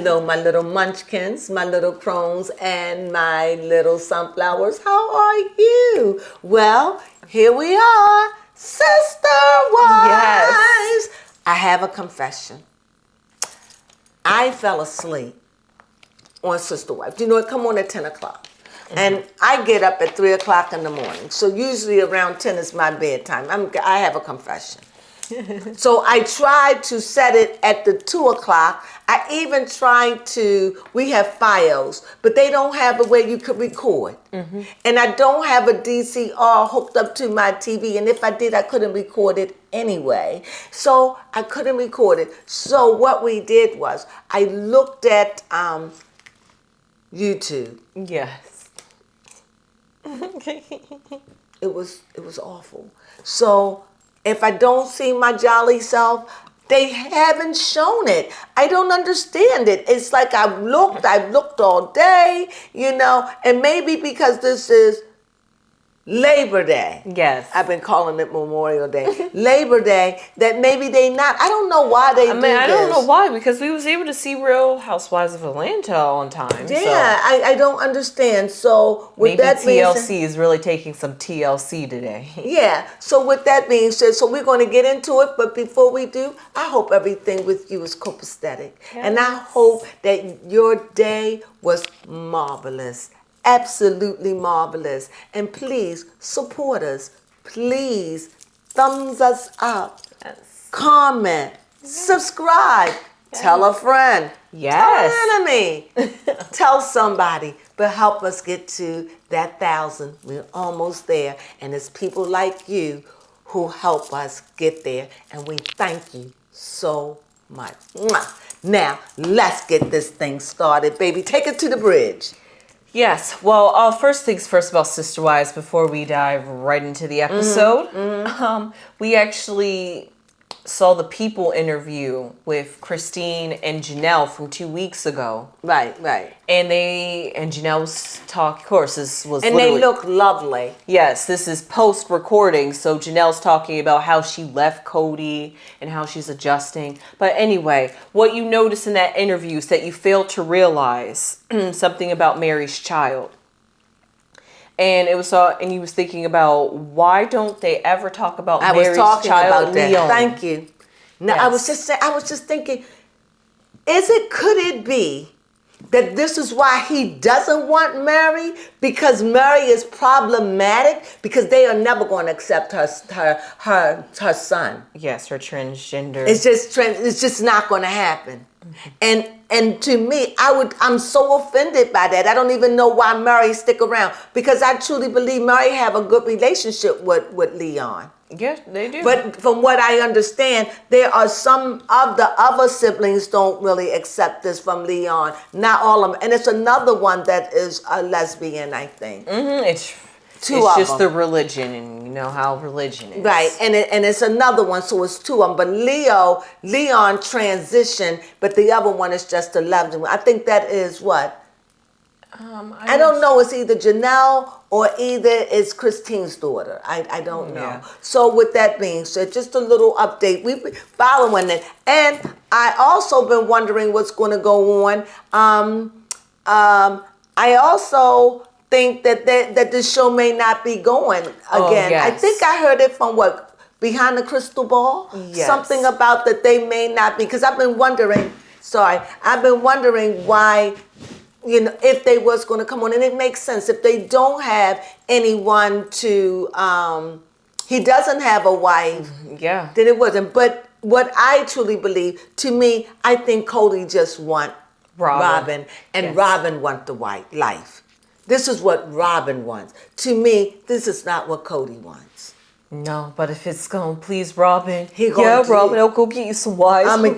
Hello, my little munchkins, my little crones, and my little sunflowers. How are you? Well, here we are, sister wives. Yes. I have a confession. I fell asleep on Sister Wife. You know, it come on at 10 o'clock. And I get up at 3 o'clock in the morning. So usually around 10 is my bedtime. I have a confession. So I tried to set it at the 2 o'clock. I even tried to, we have Fios, but they don't have a way you could record. And I don't have a DCR hooked up to my TV. And if I did, I couldn't record it anyway. So I couldn't record it. So what we did was I looked at YouTube. Yes. It was awful. So if I don't see my jolly self, they haven't shown it. I don't understand it. It's like I've looked all day, you know, and maybe because this is Labor Day. Yes. I've been calling it Memorial Day. Labor Day, that maybe they not. I don't know why they do this. I don't know why, because we was able to see Real Housewives of Atlanta on time. Yeah, so. I don't understand. So with Maybe that TLC is really taking some TLC today. Yeah, so with that being said, so we're going to get into it, but before we do, I hope everything with you is copacetic. Yes. And I hope that your day was marvelous, absolutely marvelous. And please support us. Please thumbs us up, Yes. comment, subscribe, tell a friend, Yes. tell an enemy, tell somebody. But help us get to that 1,000. We're almost there. And it's people like you who help us get there. And we thank you so much. Mwah. Now, let's get this thing started, baby. Take it to the bridge. Yes. Well, first things first about Sister Wives before we dive right into the episode. We actually saw the People interview with Christine and Janelle from 2 weeks ago. Right. And Janelle's talk, of course, this was and they look lovely. Yes, this is post-recording, so Janelle's talking about how she left Cody and how she's adjusting. But anyway, what you notice in that interview is that you failed to realize something about Mary's child. And it was and he was thinking about, why don't they ever talk about Mary's child, about that. Leon? Thank you. Now Yes. I was just thinking, could it be that this is why he doesn't want Mary? Because Mary is problematic, because they are never going to accept her son. Yes, her transgender. It's just not going to happen. And to me, I'm so offended by that. I don't even know why Mary stick around, because I truly believe Mary have a good relationship with Leon. Yes, they do. But from what I understand, there are some of the other siblings don't really accept this from Leon. Not all of them. And it's another one that is a lesbian, I think. It's just the religion, and you know how religion is. Right, and it's another one, so it's two of them. But Leon transitioned, but the other one is just a lesbian. I think that is what? I don't know. It's either Janelle or either it's Christine's daughter. I don't know. Yeah. So with that being said, just a little update. We've been following it. And I also been wondering what's going to go on. I also think that this show may not be going again. Oh, yes. I think I heard it from Behind the Crystal Ball? Yes. Something about that they may not be, because I've been wondering why, you know, if they was going to come on. And it makes sense. If they don't have anyone to, he doesn't have a wife, Yeah. then it wasn't. But what I truly believe, to me, I think Cody just want Robin and Yes. Robin want the white life. This is what Robin wants. To me, this is not what Cody wants. No, but if it's gonna please Robin, Robin, I'll go get you some wives. I'm gonna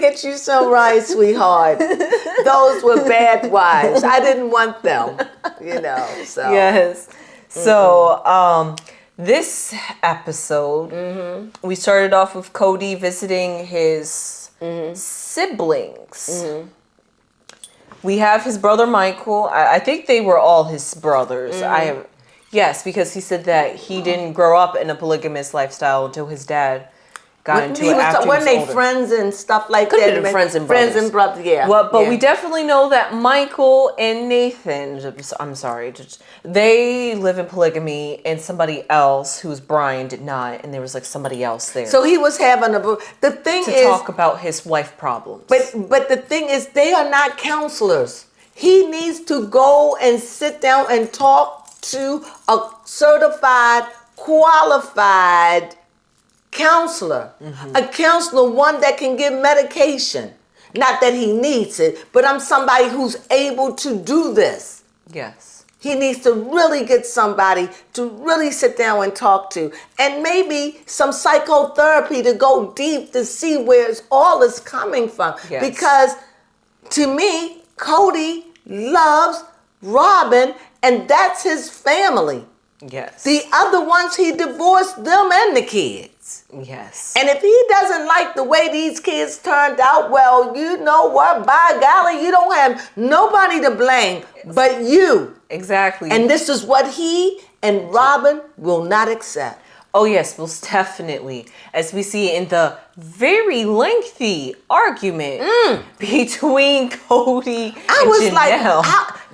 get you some rice, sweetheart. Those were bad wives. I didn't want them, you know. So Yes. So this episode, we started off with Cody visiting his siblings. We have his brother Michael. I think they were all his brothers. Yes, because he said that he didn't grow up in a polygamous lifestyle until his dad got into it after he was weren't they older. friends and stuff like Could that? have been friends and Friends brothers. and brothers, yeah. Well, but yeah. we definitely know that Michael and Nathan, I'm sorry, they live in polygamy, and somebody else, who's Brian, did not, and there was like somebody else there. So he was having the thing to is, talk about his wife problems. But the thing is, they are not counselors. He needs to go and sit down and talk to a certified, qualified counselor. A counselor, one that can give medication. Not that he needs it, but I'm somebody who's able to do this. Yes. He needs to really get somebody to really sit down and talk to. And maybe some psychotherapy to go deep to see where all is coming from. Yes. Because to me, Cody loves Robin, and that's his family. Yes. The other ones, he divorced them and the kids. Yes. And if he doesn't like the way these kids turned out, well, you know what? By golly, you don't have nobody to blame but you. Exactly. And this is what he and Robin will not accept. Oh, yes, most definitely. As we see in the very lengthy argument between Cody and Janelle.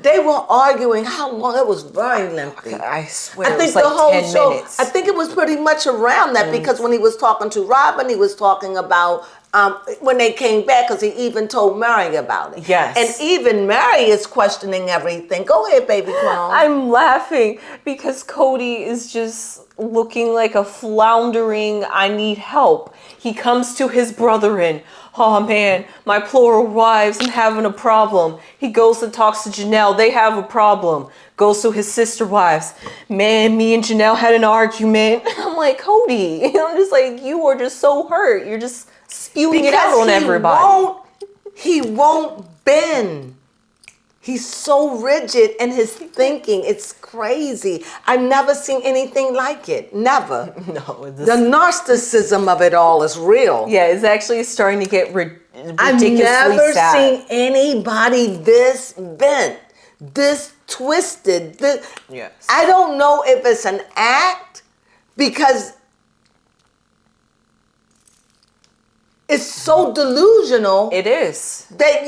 They were arguing how long? It was very lengthy. I swear, I think it was the like whole 10 show, minutes. I think it was pretty much around that because when he was talking to Robin, he was talking about when they came back, because he even told Mary about it. Yes. And even Mary is questioning everything. Go ahead, baby Crone. I'm laughing because Cody is just looking like a floundering, I need help. He comes to his brethren. Oh man, my plural wives, I'm having a problem. He goes and talks to Janelle. They have a problem. Goes to his sister wives. Man, me and Janelle had an argument. I'm like, Cody, I'm just like, you are just so hurt. You're just spewing it out on everybody. He won't bend. He's so rigid in his thinking. It's crazy. I've never seen anything like it. Never. No. The narcissism of it all is real. Yeah, it's actually starting to get ridiculously I've never sad. seen anybody this bent, this twisted. Yes. I don't know if it's an act because it's so delusional. It is. That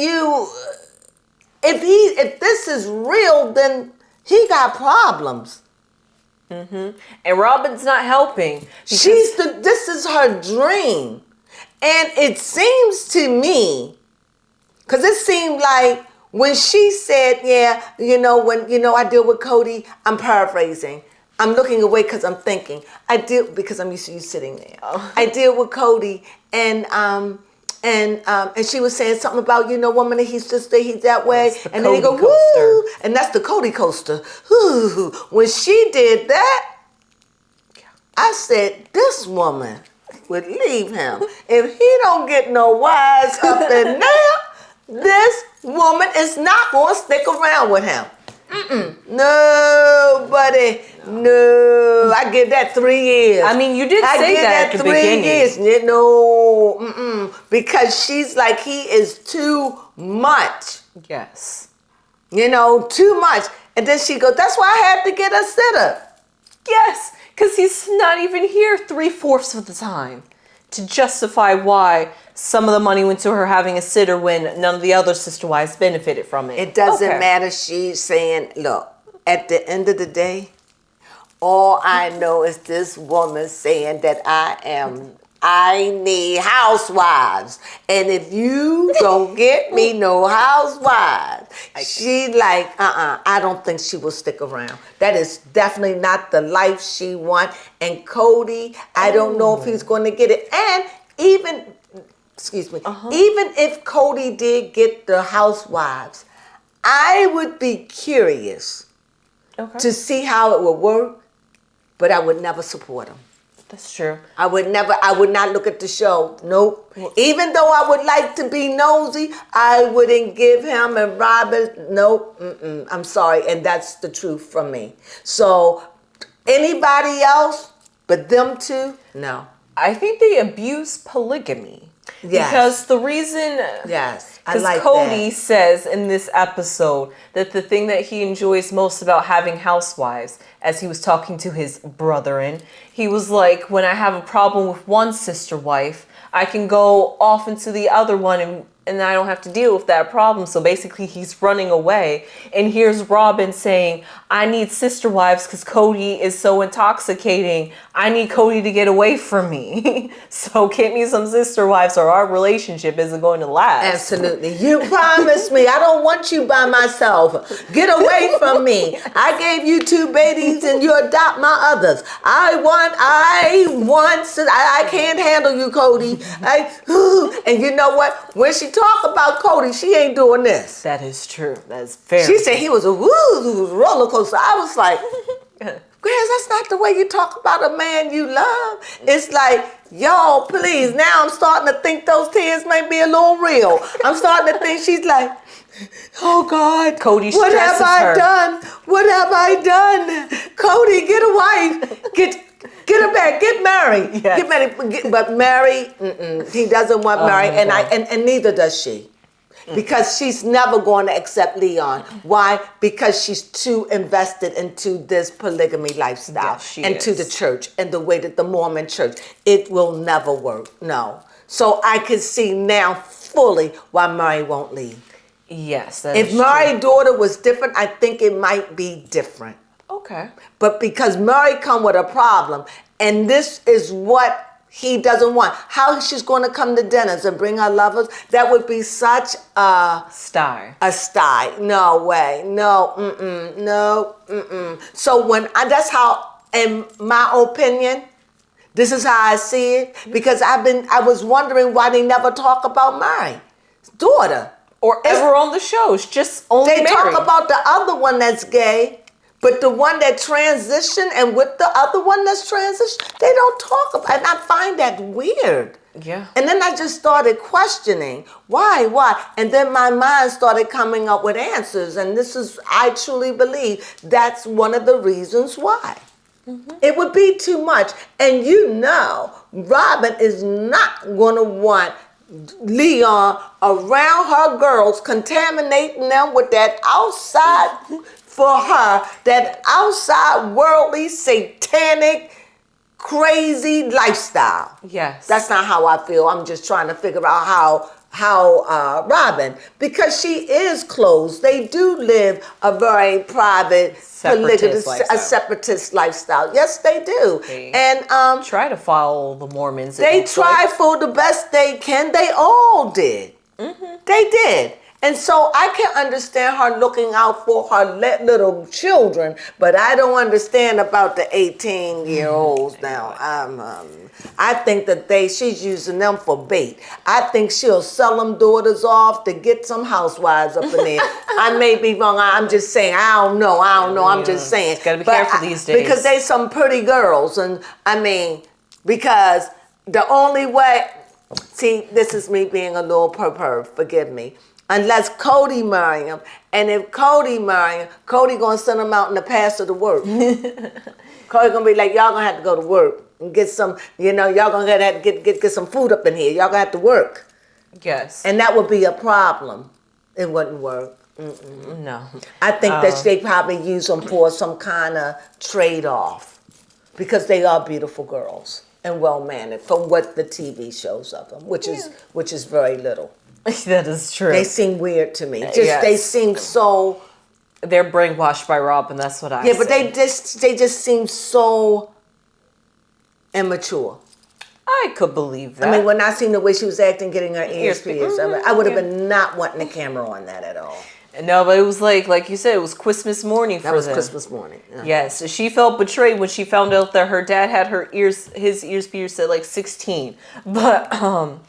if this is real, then he got problems. And Robin's not helping. This is her dream. And it seems to me, because it seemed like when she said, when I deal with Cody, I'm paraphrasing. I'm looking away because I'm thinking. Because I'm used to you sitting there. Oh. I deal with Cody and she was saying something about, woman, he's just he's that way. And then he go, woo, and that's the Cody coaster. Woo. When she did that, I said, this woman would leave him. If he don't get no wise up in there, this woman is not going to stick around with him. Nobody. No. I give that 3 years. I mean, you did say that at the beginning. 3 years. No. Because she's like, he is too much. Yes. Too much. And then she goes, that's why I had to get a sitter. Yes, because he's not even here 3/4 of the time to justify why some of the money went to her having a sitter when none of the other sister wives benefited from it. It doesn't matter. She's saying, look, at the end of the day, all I know is this woman saying that I need housewives. And if you don't get me no housewives, she like, I don't think she will stick around. That is definitely not the life she wants. And Cody, I don't know if he's going to get it. And even if Cody did get the housewives, I would be curious to see how it would work, but I would never support him. That's true. I would not look at the show. Nope. Even though I would like to be nosy, I wouldn't give him and Robin, nope. I'm sorry. And that's the truth from me. So anybody else but them two, no. I think they abuse polygamy. Yes. Because the reason... Yes. I Because like Cody that. says in this episode that the thing that he enjoys most about having housewives, as he was talking to his brethren, he was like, when I have a problem with one sister wife, I can go off into the other one and I don't have to deal with that problem. So basically he's running away. And here's Robin saying, I need sister wives because Cody is so intoxicating. I need Cody to get away from me. So get me some sister wives or our relationship isn't going to last. Absolutely. You promised me. I don't want you by myself. Get away from me. I gave you 2 babies and you adopt my others. I can't handle you, Cody. And you know what? When she talk about Cody, she ain't doing this. That is true. That is very She said he was a roller coaster. I was like, Grands, that's not the way you talk about a man you love. It's like, yo, please. Now I'm starting to think those tears may be a little real. I'm starting to think she's like, oh God, Cody what have stresses I her. done? What have I done? Cody, get a wife. Get a back. Get married. Yes. Get married. But Mary, he doesn't want Mary, my God. and neither does she. Because she's never going to accept Leon. Why? Because she's too invested into this polygamy lifestyle. Yes, she and to the is. church and the way that the Mormon church. It will never work. No. So I can see now fully why Mary won't leave. Yes, that If is Mary's true. daughter was different, I think it might be different. Okay. But because Mary come with a problem, and this is what he doesn't want. How she's going to come to dinners and bring her lovers, that would be such a Sty. No way. No, no, So that's how, in my opinion, this is how I see it. Because I was wondering why they never talk about Mary's daughter. Or ever on the shows, just only They married. talk about the other one that's gay, but the one that transitioned and with the other one that's transitioned, they don't talk about it. And I find that weird. Yeah. And then I just started questioning, why? And then my mind started coming up with answers. And I truly believe that's one of the reasons why. It would be too much. And Robin is not going to want Leon around her girls, contaminating them with that outside, for her, that outside worldly, satanic, crazy lifestyle. Yes. That's not how I feel. I'm just trying to figure out how Robin, because she is closed. They do live a very private, Separatist lifestyle. a separatist lifestyle. Yes, they do. And try to follow the Mormons. they try for the best they can. They all did. They did. And so I can understand her looking out for her little children, but I don't understand about the 18-year-olds now. I think that she's using them for bait. I think she'll sell them daughters off to get some housewives up in there. I may be wrong. I'm just saying. I don't know. I'm just saying. Gotta be careful these days. Because they some pretty girls, and because the only way. See, this is me being a little pervert. Forgive me. Unless Cody marry him. And if Cody marry him, Cody gonna send him out in the pastor to work. Cody gonna be like, y'all gonna have to go to work and get some, y'all gonna have to get some food up in here. Y'all gonna have to work. Yes. And that would be a problem. It wouldn't work. No. I think that they probably use them for some kind of trade-off. Because they are beautiful girls and well-mannered from what the TV shows of them, which is very little. That is true. They seem weird to me. Yes. They seem so. They're brainwashed by Robin. That's what I. Yeah, but say. they just seem so immature. I could believe that. When I seen the way she was acting, getting her ears pierced, I would have yeah. been not wanting the camera on that at all. No, but it was like you said, it was Christmas morning for them. That was Christmas morning. Yeah. Yes, she felt betrayed when she found out that her dad had his ears pierced at like 16. But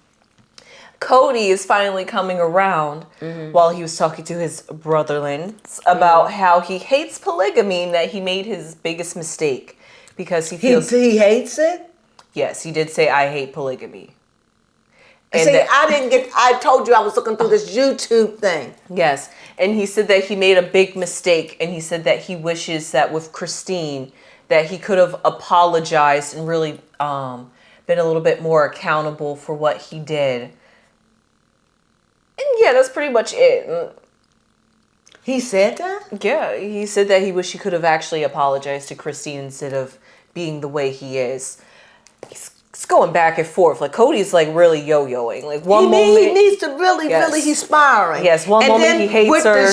Cody is finally coming around while he was talking to his brotherlands about how he hates polygamy and that he made his biggest mistake because he feels He hates it? Yes, he did say, I hate polygamy. And See, I told you I was looking through this YouTube thing. Yes, and he said that he made a big mistake, and he said that he wishes that with Christine that he could have apologized and really been a little bit more accountable for what he did. And yeah, that's pretty much it. He said that? Yeah, he said that he wished he could have actually apologized to Christine instead of being the way he is. It's going back and forth. Like, Cody's like really yo-yoing. Like, one moment He needs to really, he's spiraling. Yes, one moment he hates with her.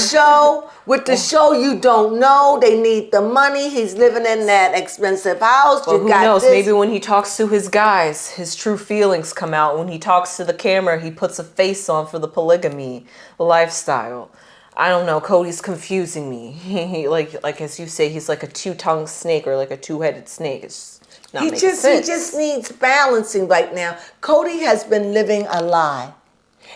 With the show, you don't know. They need the money. He's living in that expensive house. Well, who knows? Maybe when he talks to his guys, his true feelings come out. When he talks to the camera, he puts a face on for the polygamy lifestyle. I don't know. Cody's confusing me. He like as you say, he's like a two-tongued snake or like a two-headed snake. It's not making sense. He just needs balancing right now. Cody has been living a lie.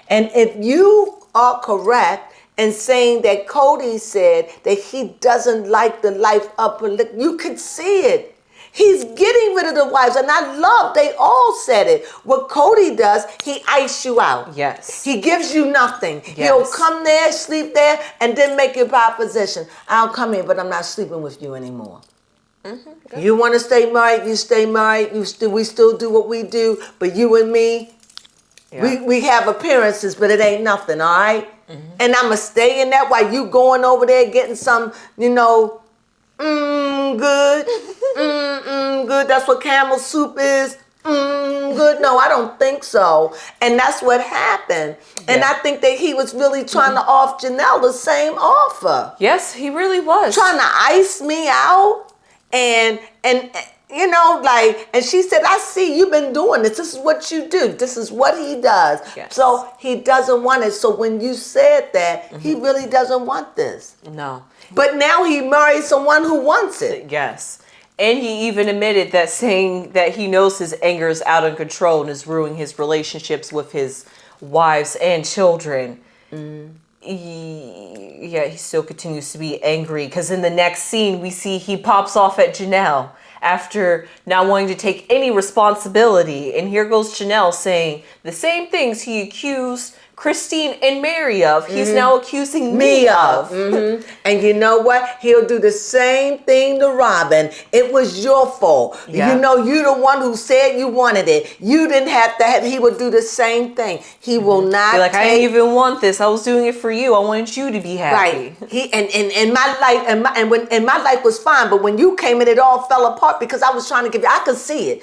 And if you are correct in saying that Cody said that he doesn't like the life of polygamy, you could see it. He's getting rid of the wives, and I love, they all said it. What Cody does, he ice you out. Yes. He gives you nothing. Yes. He'll come there, sleep there, and then make your proposition. I'll come here, but I'm not sleeping with you anymore. Mm-hmm. You want to stay married, you stay married. We still do what we do, but you and me, we have appearances, but it ain't nothing, all right? Mm-hmm. And I'm going to stay in that while you going over there getting some, good. Good. That's what camel soup is. Good. No, I don't think so. And that's what happened. Yeah. And I think that he was really trying to offer Janelle the same offer. Yes, he really was. Trying to ice me out. And she said, I see you've been doing this. This is what you do. This is what he does. Yes. So he doesn't want it. So when you said that, he really doesn't want this. No. But now he married someone who wants it. Yes. And he even admitted that, saying that he knows his anger is out of control and is ruining his relationships with his wives and children. He still continues to be angry, because in the next scene we see he pops off at Janelle after not wanting to take any responsibility. And here goes Janelle saying the same things he accused Christine and Mary of, he's now accusing me of. And you know what? He'll do the same thing to Robin. It was your fault. Yeah. You're the one who said you wanted it. You didn't have to have. He would do the same thing. He will not. Like, I didn't even want this. I was doing it for you. I wanted you to be happy. Right. He and my life and my life was fine, but when you came in, it all fell apart because I was trying to give you. I could see it.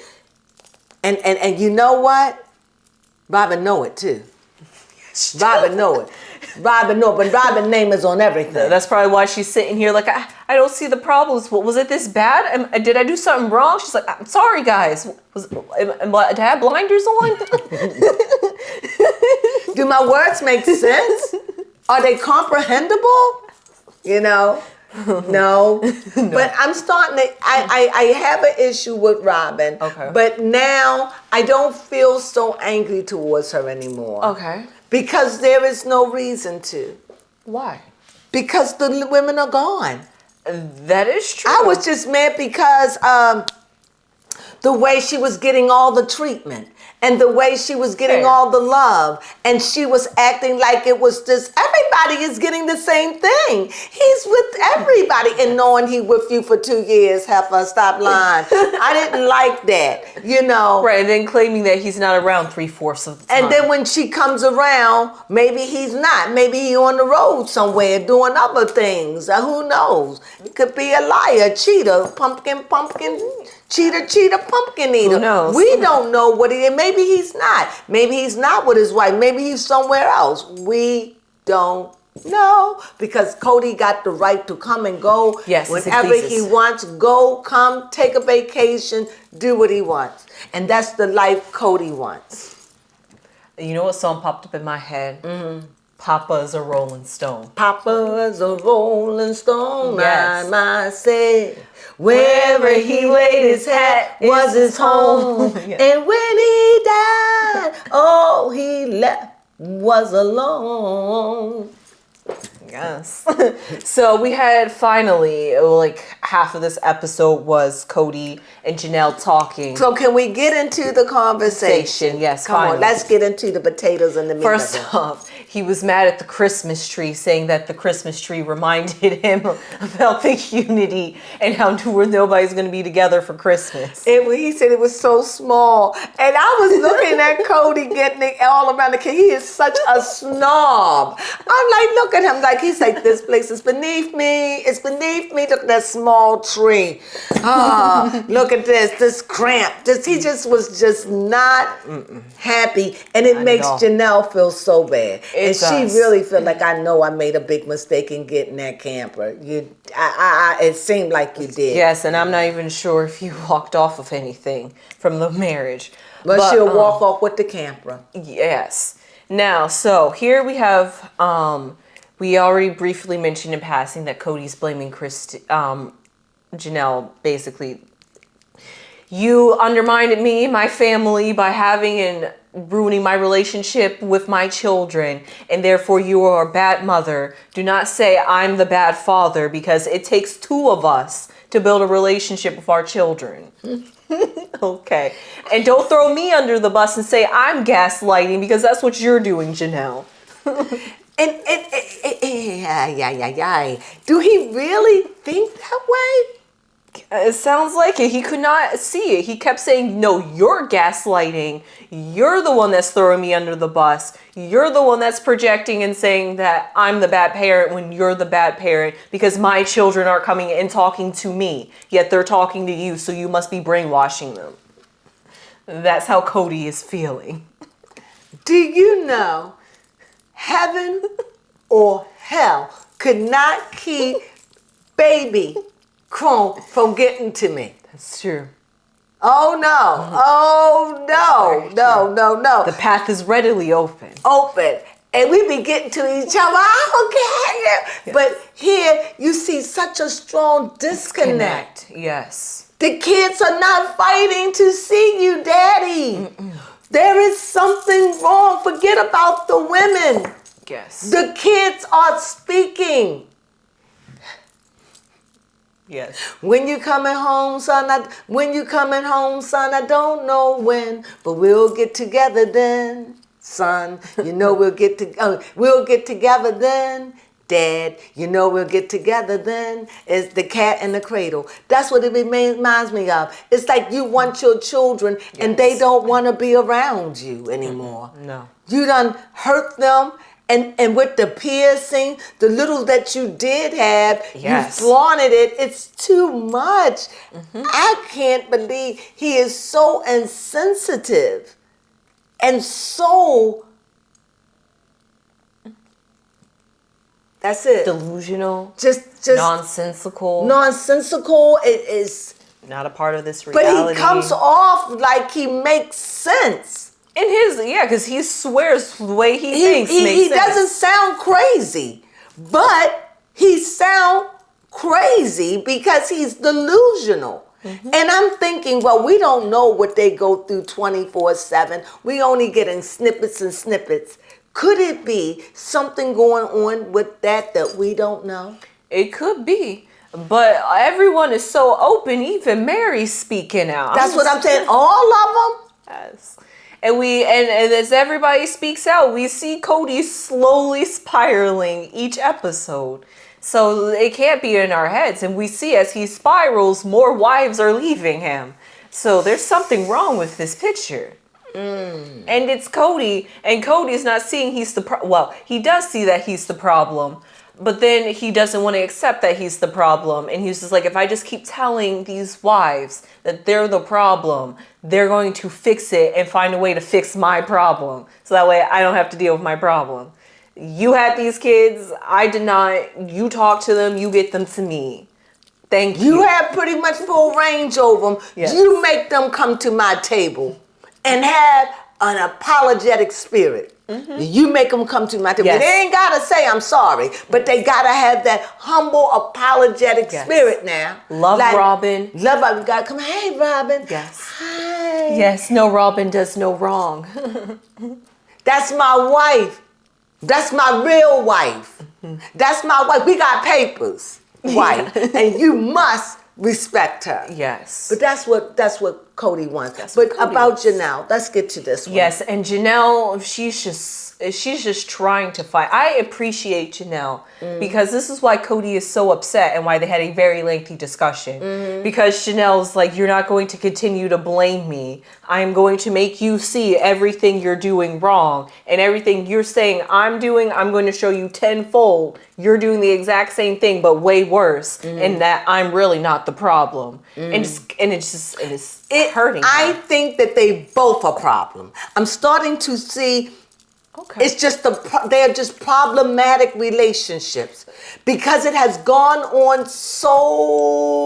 And you know what? Robin know it too. Robin know it. But Robin's name is on everything. That's probably why she's sitting here like, I don't see the problems. Was it this bad? Did I do something wrong? She's like, I'm sorry, guys. Did I have blinders on? Do my words make sense? Are they comprehensible? No. But I'm starting to, I have an issue with Robin. Okay. But now I don't feel so angry towards her anymore. Okay. Because there is no reason to. Why? Because the women are gone. That is true. I was just mad because the way she was getting all the treatment and the way she was getting all the love, and she was acting like it was just, everybody is getting the same thing. He's with everybody, and knowing he with you for 2 years, heifer, stop lying. I didn't like that, Right, and then claiming that he's not around 3/4 of the time. And then when she comes around, maybe he's not. Maybe he on the road somewhere doing other things. Who knows? It could be a liar, cheater, pumpkin, cheater, pumpkin eater. Who knows? We don't know what he is. Maybe he's not. Maybe he's not with his wife. Maybe he's somewhere else. We don't know, because Cody got the right to come and go whenever he wants. Go, come, take a vacation, do what he wants. And that's the life Cody wants. You know what song popped up in my head? Papa's a Rolling Stone. Papa's a Rolling Stone, yes. I might say. Wherever he laid his hat was his home. Yeah. And when he died, all he left was alone. Yes. So we had finally, half of this episode was Cody and Janelle talking. So can we get into the conversation? Yes, Come on, let's get into the potatoes and the meat. First off, he was mad at the Christmas tree, saying that the Christmas tree reminded him about the unity and how nobody's going to be together for Christmas. He said it was so small. And I was looking at Cody getting it all around the kid. He is such a snob. I'm like, look at him. Like, he's like, this place is beneath me. It's beneath me. Look at that small tree. Ah, look at this cramp. He just was just not happy. And it makes Janelle feel so bad. And she really felt like, I know I made a big mistake in getting that camper. It seemed like you did. Yes, and I'm not even sure if you walked off of anything from the marriage. But she'll walk off with the camper. Yes. Now, so here we have, we already briefly mentioned in passing that Cody's blaming Janelle, basically. You undermined me, my family, by having and ruining my relationship with my children, and therefore you are a bad mother. Do not say I'm the bad father, because it takes two of us to build a relationship with our children. Okay. And don't throw me under the bus and say I'm gaslighting, because that's what you're doing, Janelle. Do he really think that way? It sounds like it. He could not see it. He kept saying, no, you're gaslighting. You're the one that's throwing me under the bus. You're the one that's projecting and saying that I'm the bad parent when you're the bad parent, because my children are coming and talking to me, yet they're talking to you, so you must be brainwashing them. That's how Cody is feeling. Do you know heaven or hell could not keep baby Crone from getting to me? That's true. Oh no. Oh no. The path is readily open. And we be getting to each other. I don't care. But here you see such a strong disconnect. Yes. The kids are not fighting to see you, Daddy. There is something wrong. Forget about the women. Yes. The kids are speaking. Yes. When you coming home, son? When you coming home, son? I don't know when, but we'll get together then, son. You know we'll get together then, Dad. You know we'll get together then. It's the cat in the cradle. That's what it reminds me of. It's like you want your children and they don't want to be around you anymore. No. You done hurt them. And with the piercing, the little that you did have, you flaunted it. It's too much. I can't believe he is so insensitive and so, that's it. Delusional. Just nonsensical. Nonsensical. It is not a part of this reality. But he comes off like he makes sense. In his, because he swears the way he thinks makes sense. He doesn't sound crazy, but he sound crazy because he's delusional. And I'm thinking, well, we don't know what they go through 24/7. We only getting snippets and snippets. Could it be something going on with that we don't know? It could be. But everyone is so open, even Mary's speaking out. That's what I'm saying. All of them? Yes. And as everybody speaks out, we see Cody slowly spiraling each episode. So it can't be in our heads. And we see as he spirals, more wives are leaving him. So there's something wrong with this picture. And it's Cody. And Cody's not seeing he's the problem. Well, he does see that he's the problem. But then he doesn't want to accept that he's the problem. And he's just like, if I just keep telling these wives that they're the problem, they're going to fix it and find a way to fix my problem. So that way I don't have to deal with my problem. You had these kids. I did not. You talk to them. You get them to me. Thank you. You have pretty much full range over them. Yes. You make them come to my table and have an apologetic spirit. You make them come to my table. Yes. They ain't got to say I'm sorry, but they got to have that humble, apologetic spirit now. Love like, Robin. Love Robin. Got to come, hey, Robin. Yes. Hi. Yes, no Robin does no wrong. That's my wife. That's my real wife. That's my wife. We got papers, wife. And you must respect her. Yes. But that's what Cody wants. But about Janelle, let's get to this one. Yes, and Janelle, she's just she's just trying to fight. I appreciate Janelle because this is why Cody is so upset and why they had a very lengthy discussion. Because Janelle's like, you're not going to continue to blame me. I'm going to make you see everything you're doing wrong, and everything you're saying I'm doing, I'm going to show you tenfold. You're doing the exact same thing, but way worse, and that I'm really not the problem. And it's hurting her. I think that they both are problem. I'm starting to see. Okay. It's just they're just problematic relationships because it has gone on so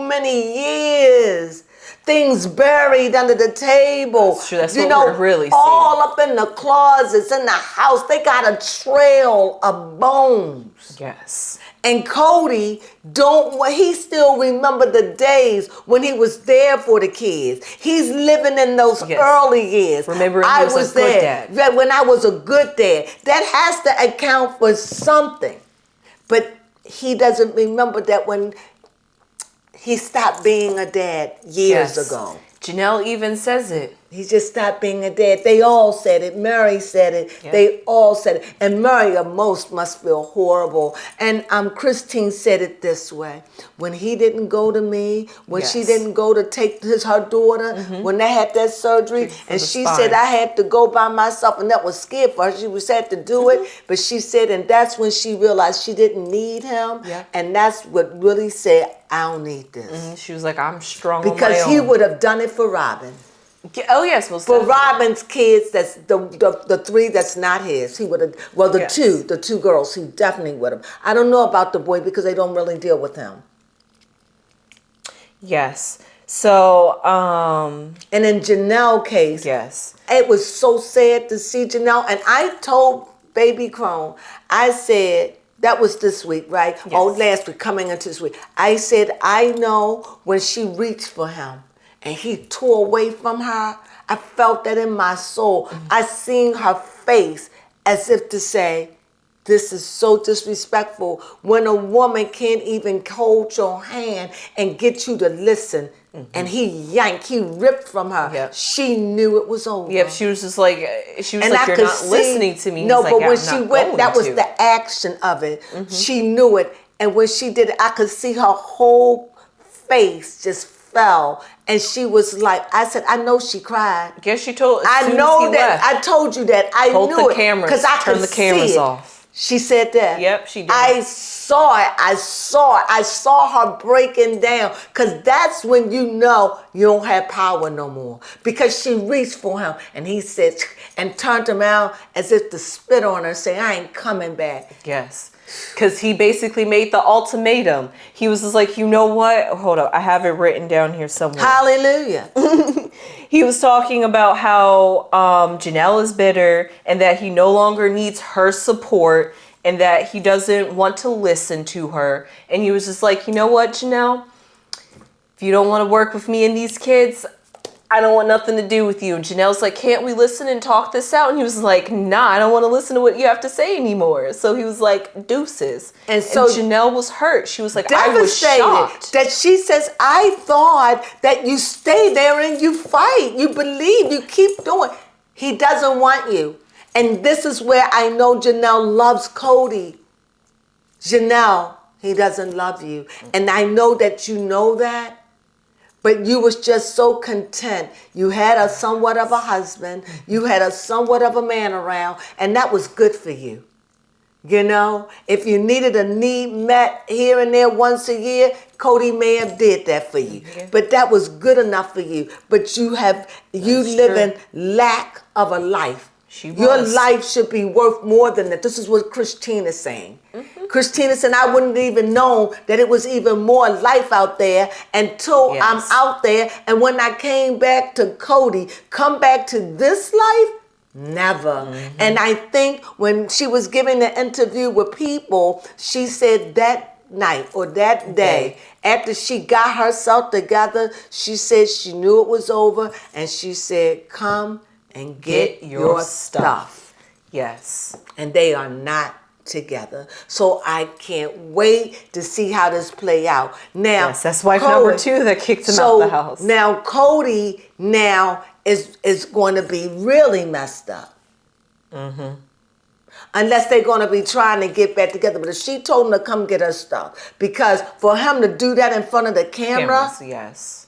many years. Things buried under the table. That's true. That's what we're really seeing. All up in the closets, in the house. They got a trail of bones. Yes. And Cody he still remember the days when he was there for the kids. He's living in those early years. Remember, I was there. Good dad. When I was a good dad. That has to account for something. But he doesn't remember that when he stopped being a dad years ago. Janelle even says it. He just stopped being a dad. They all said it. Mary said it. Yep. They all said it. And Mary must feel horrible. And Christine said it this way. When he didn't go to me, when she didn't go to take her daughter, when they had that surgery, and she said I had to go by myself, and that was scared for her. She had to do it. But she said, and that's when she realized she didn't need him. Yeah. And that's what really said, I don't need this. She was like, I'm strong because on my own. He would have done it for Robin. Oh yes, well, for Robin's kids, that's the three that's not his. He would have. Well, the two girls, he definitely would have. I don't know about the boy because they don't really deal with him. Yes. So, and in Janelle's case, it was so sad to see Janelle. And I told Baby Crone, I said. That was this week, right? Yes. Oh, last week, coming into this week. I said, I know when she reached for him and he tore away from her, I felt that in my soul. I seen her face as if to say, this is so disrespectful when a woman can't even hold your hand and get you to listen. And he ripped from her. Yep. She knew it was over. Yep, she was just like, you're not listening to me. No, but when she went, that was the action of it. She knew it. And when she did it, I could see her whole face just fell. And she was like, I said, I know she cried. Guess she told, I know that. I told you that. I knew it. Because I could turn the cameras off. She said that. Yep, she did. I saw it. I saw her breaking down. Because that's when you know you don't have power no more. Because she reached for him. And he said, and turned him out as if to spit on her, saying, I ain't coming back. Yes. Because he basically made the ultimatum. He was just like, you know what? Hold up. I have it written down here somewhere. Hallelujah. He was talking about how Janelle is bitter and that he no longer needs her support and that he doesn't want to listen to her. And he was just like, you know what, Janelle? If you don't want to work with me and these kids, I don't want nothing to do with you. And Janelle's like, can't we listen and talk this out? And he was like, nah, I don't want to listen to what you have to say anymore. So he was like, deuces. And Janelle was hurt. She was like, I was shocked. That she says, I thought that you stay there and you fight. You believe, you keep doing. He doesn't want you. And this is where I know Janelle loves Cody. Janelle, he doesn't love you. And I know that you know that. But you was just so content. You had a somewhat of a husband. You had a somewhat of a man around. And that was good for you. You know, if you needed a need met here and there once a year, Cody may have did that for you. Yeah. But that was good enough for you. But you live in lack of a life. Your life should be worth more than that. This is what Christina's saying. Christina said, I wouldn't even know that it was even more life out there until I'm out there. And when I came back to Cody, come back to this life? Never. And I think when she was giving the interview with People, she said that night or that day, after she got herself together, she said she knew it was over. And she said, come and get your stuff. Yes. And they are not together. So I can't wait to see how this play out. Now, that's wife number 2 that kicked him out the house. Now Cody is going to be really messed up. Unless they're going to be trying to get back together. But if she told him to come get her stuff, because for him to do that in front of the camera, Cameras, yes.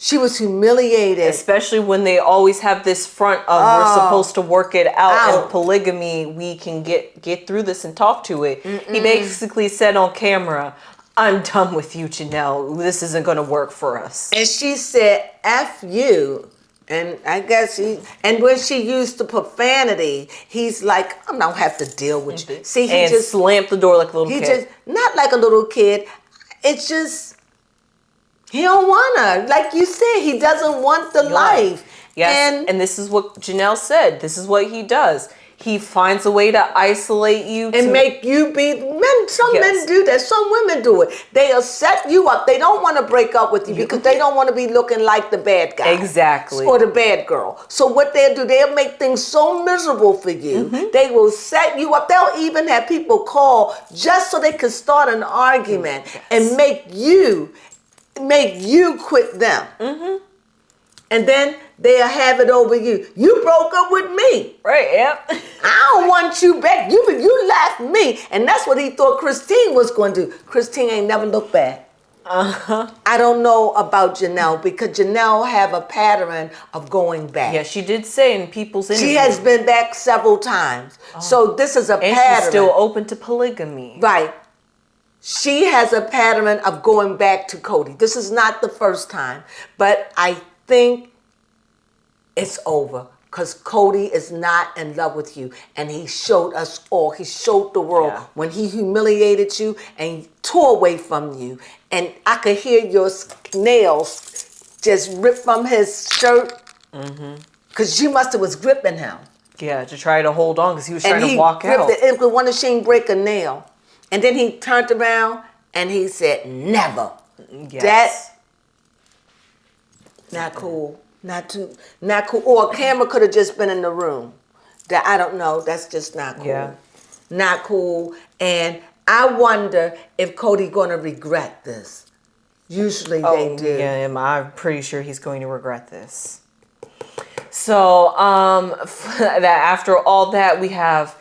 she was humiliated. Especially when they always have this front of we're supposed to work it out and polygamy, we can get through this and talk to it. He basically said on camera, I'm done with you, Janelle. This isn't going to work for us. And she said, F you. And I guess and when she used the profanity, he's like, I don't have to deal with you. See, he just slammed the door like a little kid. He just, not like a little kid. It's just, he don't want her. Like you said, he doesn't want the life. Yes, and this is what Janelle said. This is what he does. He finds a way to isolate you. And make you be, some men do that. Some women do it. They'll set you up. They don't want to break up with you because they don't want to be looking like the bad guy. Exactly. Or the bad girl. So what they'll do, they'll make things so miserable for you. They will set you up. They'll even have people call just so they can start an argument and make you quit them. And then they'll have it over you. You broke up with me. Right, yep. I don't want you back. You left me. And that's what he thought Christine was going to do. Christine ain't never looked back. I don't know about Janelle because Janelle have a pattern of going back. Yeah, she did say in people's interviews. She has been back several times. So this is a pattern. And she's still open to polygamy. Right. She has a pattern of going back to Cody. This is not the first time. But I think it's over because Cody is not in love with you. And he showed us all. He showed the world when he humiliated you and tore away from you. And I could hear your nails just rip from his shirt because you must have was gripping him. Yeah, to try to hold on because he was trying to walk out. It was one machine break a nail. And then he turned around and he said, never. Yes. Not cool. Not cool. Or a camera could have just been in the room. That I don't know. That's just not cool. Yeah. Not cool. And I wonder if Cody gonna regret this. Usually they do. Yeah, I'm pretty sure he's going to regret this. So, that after all that, we have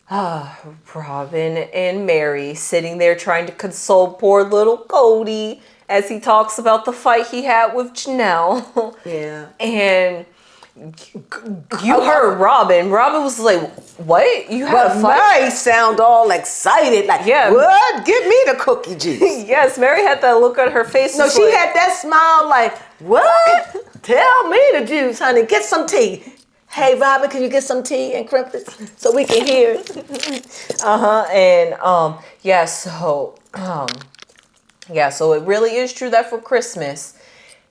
Robin and Mary sitting there trying to console poor little Cody as he talks about the fight he had with Janelle. Yeah. And you heard Robin. Robin was like, what? You had a fight? Mary sound all excited. Like, what? Give me the cookie juice. Yes, Mary had that look on her face. No, she had that smile like, what? Tell me the juice, honey. Get some tea. Hey, Robin, can you get some tea and crumpets so we can hear it? So it really is true that for Christmas,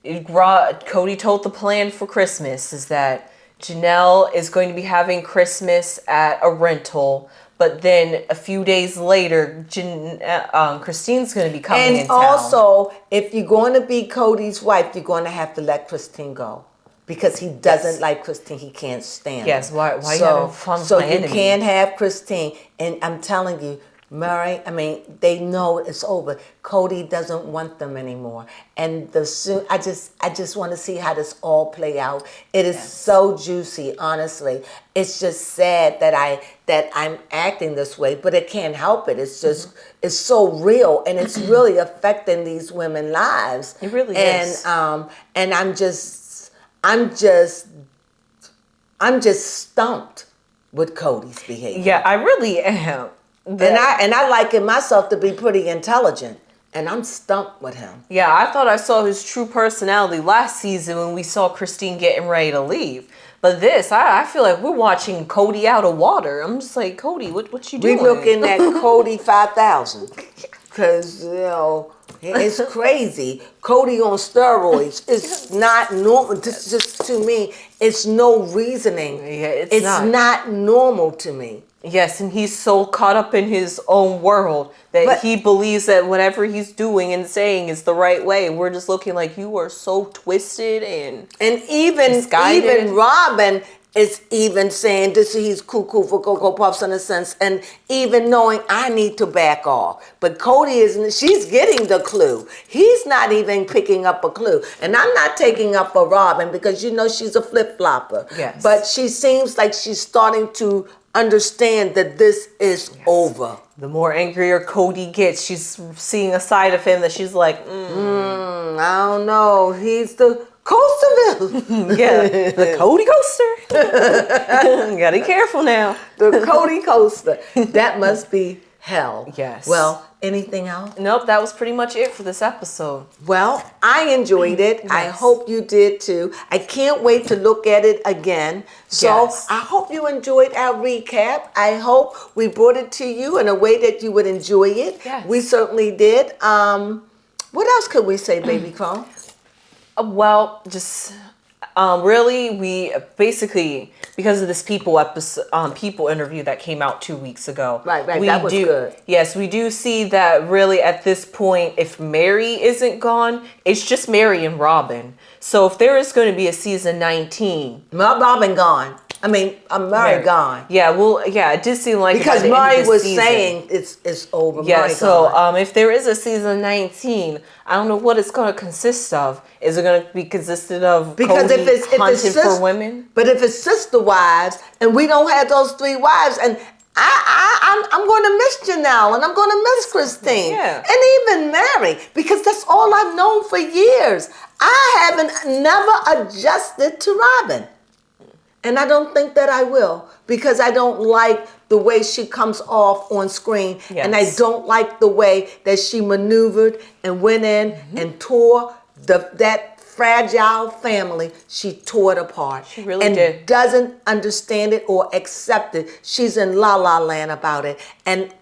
Cody told the plan for Christmas is that Janelle is going to be having Christmas at a rental, but then a few days later, Christine's going to be coming in town. And also, if you're going to be Cody's wife, you're going to have to let Christine go. Because he doesn't like Christine. He can't stand her. Yes, why are you having fun with my enemy? So you can't have Christine. And I'm telling you, Murray, they know it's over. Cody doesn't want them anymore. And I just want to see how this all play out. It is so juicy, honestly. It's just sad that I'm acting this way, but it can't help it. It's just it's so real, and it's really affecting these women's lives. It really is. And I'm just stumped with Cody's behavior. Yeah, I really am. And I liken myself to be pretty intelligent, and I'm stumped with him. Yeah, I thought I saw his true personality last season when we saw Christine getting ready to leave. But this, I feel like we're watching Cody out of water. I'm just like, Cody, what you doing? We looking at Cody 5000. Because, it's crazy. Cody on steroids. It's not normal. Just to me, it's no reasoning. Yeah, it's not normal to me. Yes, and he's so caught up in his own world that he believes that whatever he's doing and saying is the right way. We're just looking like you are so twisted and even Robin is even saying this, he's cuckoo for Cocoa Puffs in a sense, and even knowing I need to back off. But Cody isn't, she's getting the clue. He's not even picking up a clue. And I'm not taking up for Robin because you know she's a flip-flopper. Yes. But she seems like she's starting to understand that this is over. The more angrier Cody gets, she's seeing a side of him that she's like, I don't know. He's the Coasterville. yeah, the Cody coaster. Gotta be careful now. The Cody coaster. That must be hell. Yes. Well, anything else? Nope, that was pretty much it for this episode. Well, I enjoyed it. Yes. I hope you did too. I can't wait to look at it again. So Yes. I hope you enjoyed our recap. I hope we brought it to you in a way that you would enjoy it. Yes. We certainly did. What else could we say, Baby Crone? Well, just really, we basically, because of this people interview that came out 2 weeks ago. Right, we that was good. Yes, we do see that really at this point, if Mary isn't gone, it's just Mary and Robin. So if there is going to be a season 19. Robin gone. I mean, Murray gone. Yeah, well, yeah, it did seem like Because by the end of Murray this was season, saying it's over. yeah, Murray so gone. if there is a season 19, I don't know what it's going to consist of. Is it going to be consisted of Because Cody if it's hunting for sis- women? But if it's sister wives and we don't have those 3 wives, and I'm going to miss Janelle and I'm going to miss Christine Yeah. and even Mary because that's all I've known for years. I haven't never adjusted to Robin. And I don't think that I will because I don't like the way she comes off on screen. Yes. And I don't like the way that she maneuvered and went in and tore that fragile family. She tore it apart. She really and did. Doesn't understand it or accept it. She's in la la land about it. And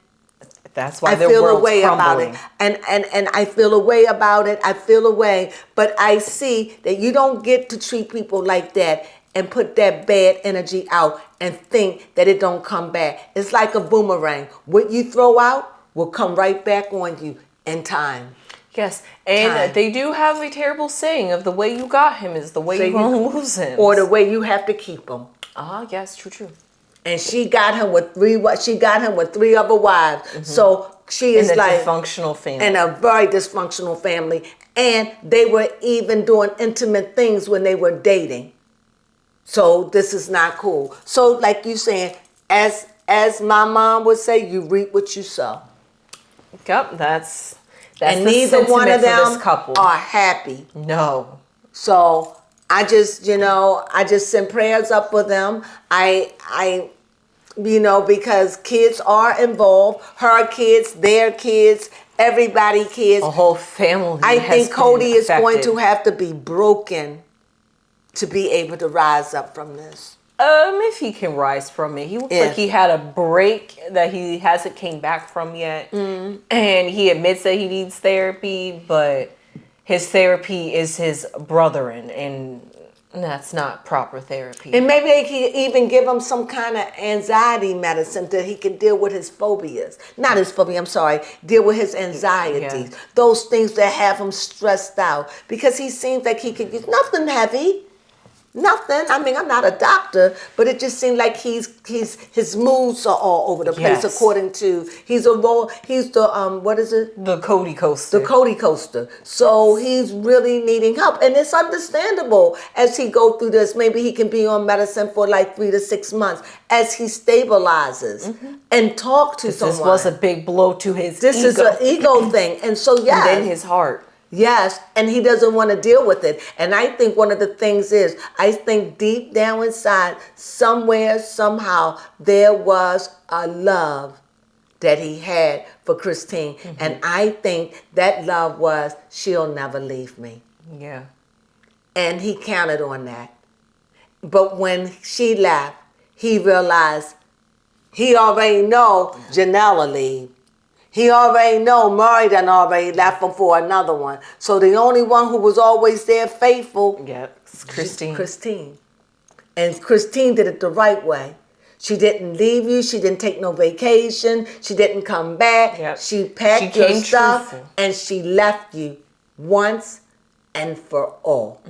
That's why I their feel a world's way crumbling. about it. And I feel a way about it. I feel a way. But I see that you don't get to treat people like that and put that bad energy out and think that it don't come back. It's like a boomerang. What you throw out will come right back on you in time. Yes, and Time. they do have a terrible saying of the way you got him is the way So you're going to lose him. Or the way you have to keep him. Yes, true. And she got him with 3 other wives. So she is In a like dysfunctional family. in a very dysfunctional family. And they were even doing intimate things when they were dating. So this is not cool. So like you saying, as my mom would say, you reap what you sow. Yep, that's And the neither one of sentiment for them this couple. are happy. No. So I just send prayers up for them. I because kids are involved. Her kids, their kids, everybody kids. A whole family. I has think been Cody is going affected. to have to be broken to be able to rise up from this. If he can rise from it. He looks like If. he had a break that he hasn't came back from yet. And he admits that he needs therapy, but his therapy is his brethren, and that's not proper therapy. And maybe they can even give him some kind of anxiety medicine that he can deal with his phobias. Not his phobia, I'm sorry. Deal with his anxieties. Yeah. Those things that have him stressed out. Because he seems like he could use nothing heavy. Nothing. I mean, I'm not a doctor, but it just seemed like his moods are all over the place. Yes. According to he's the what is it? The Cody coaster. The Cody coaster. So he's really needing help, and it's understandable as he go through this. Maybe he can be on medicine for like 3 to 6 months as he stabilizes and talk to someone. This was a big blow to his This ego. is an ego thing, and so yes. And then his heart. Yes, and he doesn't want to deal with it. And I think one of the things is, I think deep down inside, somewhere, somehow, there was a love that he had for Christine. And I think that love was, she'll never leave me. Yeah. And he counted on that. But when she left, he realized he already know Janelle will leave. He already know Murray done already left him for another one. So the only one who was always there faithful, Yep. It's Christine. Christine. And Christine did it the right way. She didn't leave you. She didn't take no vacation. She didn't come back. Yep. She packed She your came stuff truthful. and she left you once and for all.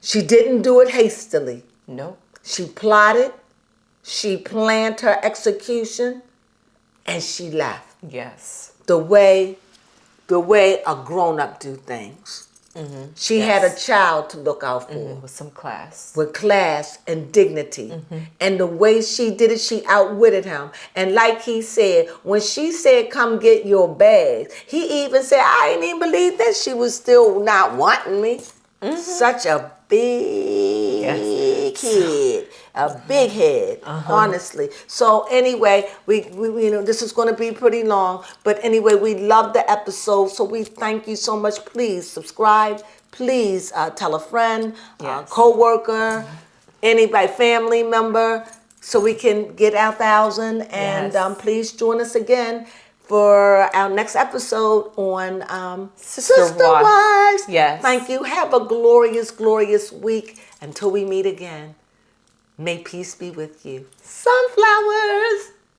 She didn't do it hastily. Nope. She plotted, she planned her execution, and she left. Yes. The way a grown-up do things. She had a child to look out for. With some class. With class and dignity. And the way she did it, she outwitted him. And like he said, when she said, come get your bags, he even said, I didn't even believe that she was still not wanting me. Such a big kid. A big head, honestly. So anyway, we this is going to be pretty long, but anyway, we love the episode, so we thank you so much. Please subscribe. Please tell a friend, co-worker, anybody, family member, so we can get our 1,000. And please join us again for our next episode on Sister Wives. Yes. Thank you. Have a glorious, glorious week until we meet again. May peace be with you. Sunflowers.